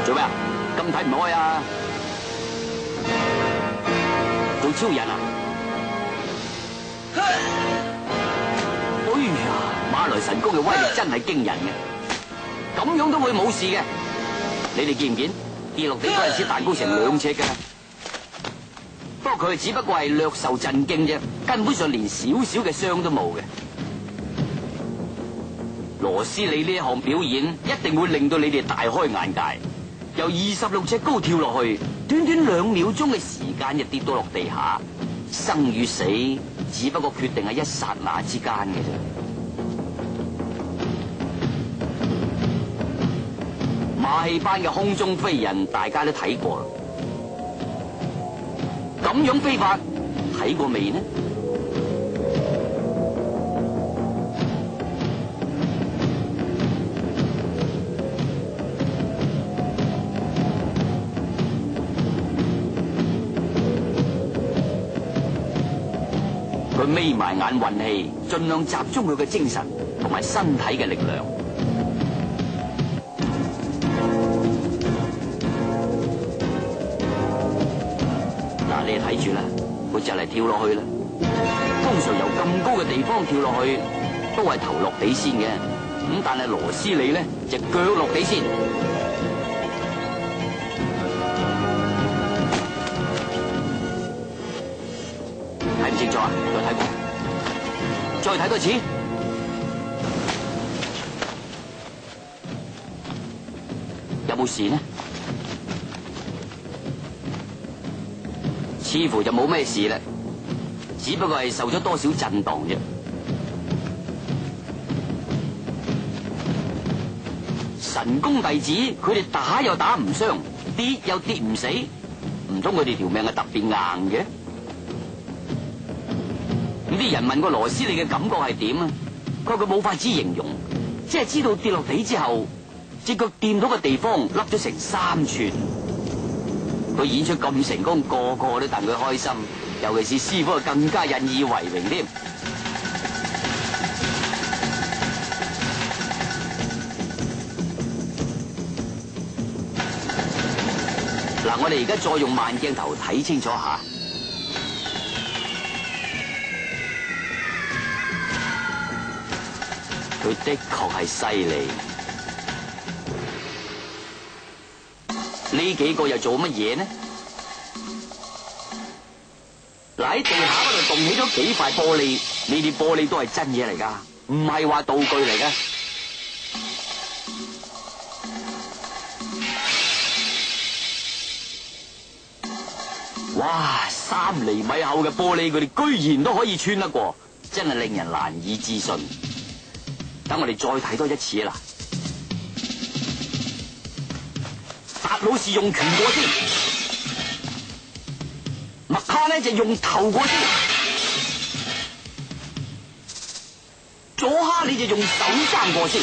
做咩啊？咁睇唔開啊？做超人啊？哎呀，馬來神功嘅威力真係驚人嘅，咁樣都會冇事嘅。你哋見唔見跌落地嗰陣時彈高成2尺嘅？不過佢只不過係略受震驚啫，根本上連少少嘅傷都冇嘅。羅斯里呢一項表演一定會令到你哋大開眼界。由26尺高跳落去，短短2秒鐘嘅時間就跌到落地下，生與死只不過決定喺一剎那之間嘅啫。馬戲班嘅空中飛人大家都睇過啦，咁樣飛法睇過未呢？佢眯埋眼運氣，盡量集中佢嘅精神同埋身體嘅力量。嗱，你睇住啦，佢就嚟跳落去啦。通常由咁高嘅地方跳落去，都係頭落地先嘅。咁但係羅斯里咧，隻腳落地先。睇唔清楚啊？再睇過，再睇多次。有冇事呢？似乎就冇咩事啦，只不過係受咗多少震盪啫。神功弟子佢哋打又打唔傷，跌又跌唔死，唔通佢哋條命係特別硬嘅？咁啲人問過羅斯里嘅感覺係點啊？佢話佢冇法子形容，即係知道跌落地之後，隻腳掂到嘅地方凹咗成3寸。佢演出咁成功，個個都戥佢開心，尤其是師傅更加引以為榮添。嗱，我哋而家再用慢鏡頭睇清楚下。佢的確係犀利。呢幾個又做乜嘢呢？嗱，喺地下嗰度動起咗幾塊玻璃，呢啲玻璃都係真嘢嚟噶，唔係話道具嚟嘅。哇！3厘米厚嘅玻璃，佢哋居然都可以穿得過，真係令人難以置信。等我哋再睇多一次啦。達魯士用拳過先，麥卡呢就用頭過先，佐哈你就用手踭過先，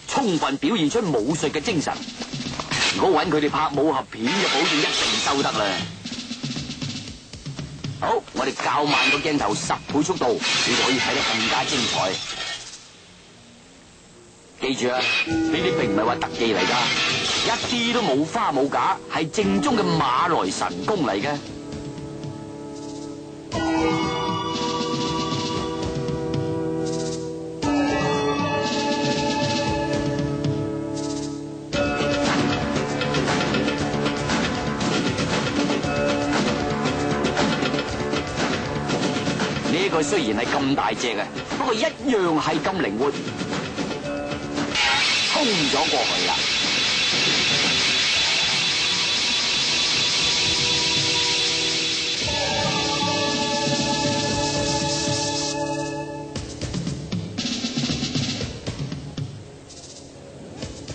充分表現出武術嘅精神。如果揾佢哋拍武俠片，就保證一定收得啦。好，我哋較慢個鏡頭10倍速度，你就可以睇得更加精彩。記住啊，呢啲並唔係話特技嚟噶，一啲都冇花冇假，係正宗嘅馬來神功嚟嘅。呢個雖然係咁大隻啊，不過一樣係咁靈活。衝咗過去啦！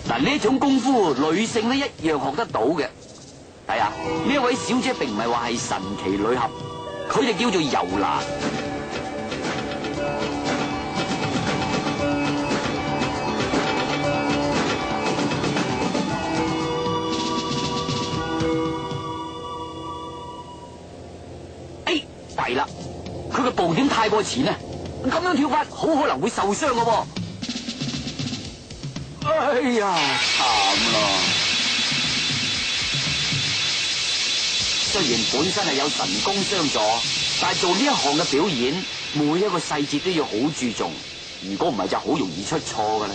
嗱，呢種功夫女性咧一樣學得到嘅。係啊，呢一位小姐並唔係話係神奇女俠，佢哋叫做尤娜。係啦，佢個步點太過前啊，咁樣跳法好可能會受傷噶喎。哎哎呀，慘咯！雖然本身係有神功相助，但係做呢一項嘅表演，每一個細節都要好注重。如果唔係，就好容易出錯噶啦。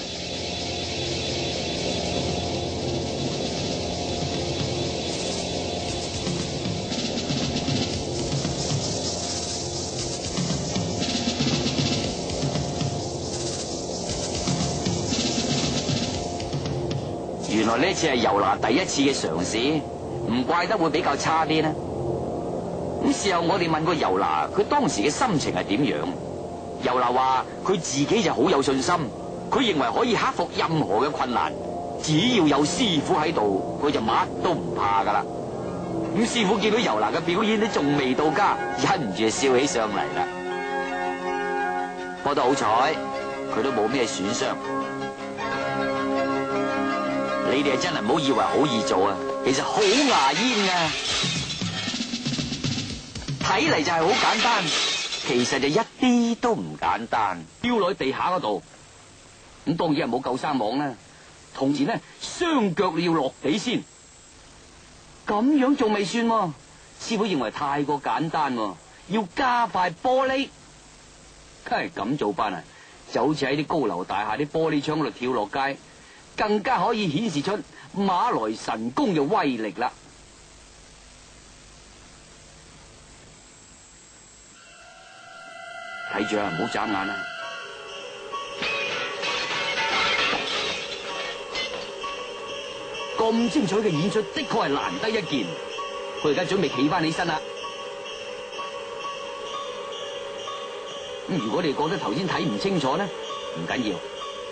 原來呢次係尤娜第一次嘅嘗試，唔怪得會比較差啲啦。咁事後我哋問過尤娜，佢當時嘅心情係點樣？尤娜話佢自己就好有信心，佢認為可以克服任何嘅困難，只要有師傅喺度，佢就乜都唔怕噶啦。咁師傅見到尤娜嘅表演都仲未到家，忍唔住就笑起上嚟啦。不過好彩，佢都冇咩損傷。你哋真係唔好以為好易做啊，其實好牙煙啊！睇嚟就係好簡單，其實就一啲都唔簡單。飄落喺地下嗰度，咁當然係冇救生網啦。同時呢，雙腳你要落地先，咁樣仲未算喎。師傅認為太過簡單喎，要加塊玻璃。梗係咁做法啊，就好似喺啲高樓大廈啲玻璃窗嗰度跳落街。更加可以顯示出馬來神功嘅威力啦！睇住啊，唔好眨眼啊！咁精彩嘅演出，的確係難得一見。佢而家準備企翻起身啦。咁如果你覺得頭先睇唔清楚呢，唔緊要。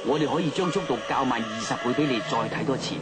我哋可以將速度較慢20倍俾你，再睇多次。